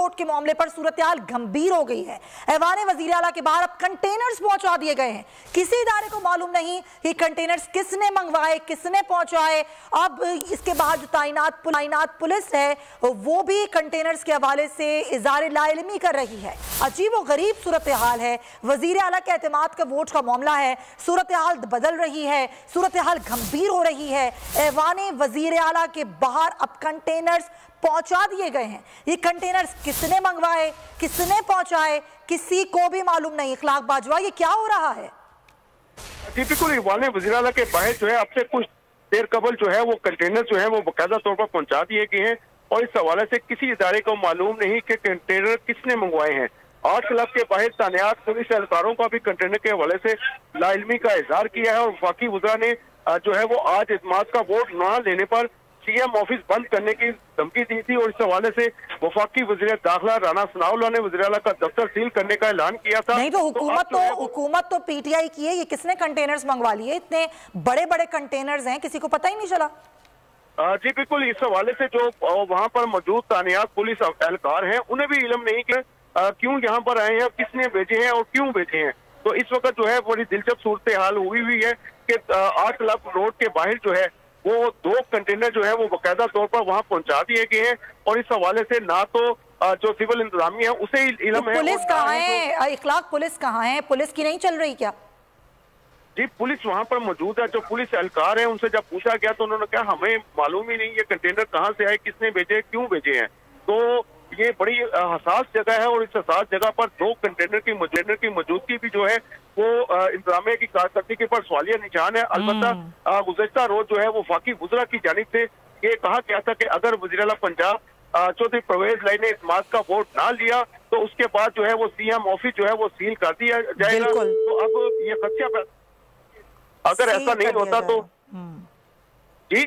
Vote के मामले पर सूरत हाल गंभीर हो गई है। ऐवान वजीर आला के बाहर अब कंटेनर्स पहुंचा दिए गए हैं। किसी इदारे को मालूम नहीं कि कंटेनर्स किसने मंगवाए, किसने पहुंचाए। अब इसके बाद जो तैनात पुलिस है वो भी कंटेनर्स के हवाले से इज़हार लाइल्मी कर रही है। अजीब व गरीब सूरत हाल है। वजीर आला के एतमाद का वोट का मामला है, सूरत हाल बदल रही है, सूरत हाल गंभीर हो रही है। ऐवान वजीर आला के बाहर अब कंटेनर्स पहुंचा दिए गए हैं। ये कंटेनर्स किसने मंगवाए, किसने पहुंचाए, किसी को भी मालूम नहीं। इखलाक बाजवा, ये क्या हो रहा है? जी बिल्कुल, ऐवान वज़ीर आला के बाहर जो है अब से कुछ देर कबल जो है वो कंटेनर जो है वो बाकायदा तौर पर पहुंचा दिए गए हैं और इस हवाले से किसी इदारे को मालूम नहीं कि कंटेनर किसने मंगवाए हैं। आर्ट क्लब के बाहर तैनात पुलिस एहलकारों का भी कंटेनर के हवाले से लाइल्मी का इजहार किया है और वफाकी वज़रा ने जो है वो आज इत्माद का वोट न लेने पर सीएम ऑफिस बंद करने की धमकी दी थी और इस हवाले से वफाकी वज़ीर दाखिला राना सनाउल्लाह ने वज़ीर आला का दफ्तर सील करने का ऐलान किया था। नहीं तो हुकूमत तो पीटीआई की है। ये किसने कंटेनर्स मंगवा लिए? इतने बड़े बड़े कंटेनर्स हैं, किसी को पता ही नहीं चला। जी बिल्कुल, इस हवाले से जो वहाँ पर मौजूद तैनात पुलिस एहलकार हैं उन्हें भी इल्म नहीं कि क्यों यहाँ पर आए हैं, किसने भेजे हैं और क्यों भेजे हैं। तो इस वक्त जो है बड़ी दिलचस्प सूरत हाल हुई है कि आर्ट क्लब रोड के बाहर जो है वो 2 कंटेनर जो है वो बाकायदा तौर पर वहाँ पहुंचा दिए गए हैं और इस हवाले से ना तो जो सिविल इंतजामिया है उसे इल्म है। पुलिस कहाँ है? इखलाक पुलिस कहाँ है? पुलिस की नहीं चल रही क्या? जी पुलिस वहाँ पर मौजूद है। जो पुलिस एहलकार है उनसे जब पूछा गया तो उन्होंने कहा हमें मालूम ही नहीं ये कंटेनर कहाँ से आए, किसने भेजे, क्यों भेजे हैं। तो ये बड़ी हसास जगह है और इस हसास जगह पर 2 कंटेनर की मौजूदगी भी जो है वो इंतजामिया की कारकर्दगी पर सवालिया निशान है। अलबत्ता गुज़श्ता रोज जो है वो वफाकी वज़रा की जानिब से ये कहा गया था कि अगर वज़ीर आला पंजाब चौधरी परवेज लाई ने इत्माद का वोट ना लिया तो उसके बाद जो है वो सीएम ऑफिस जो है वो सील कर दिया जाएगा। तो अब ये खदशा, अगर ऐसा नहीं होता तो जी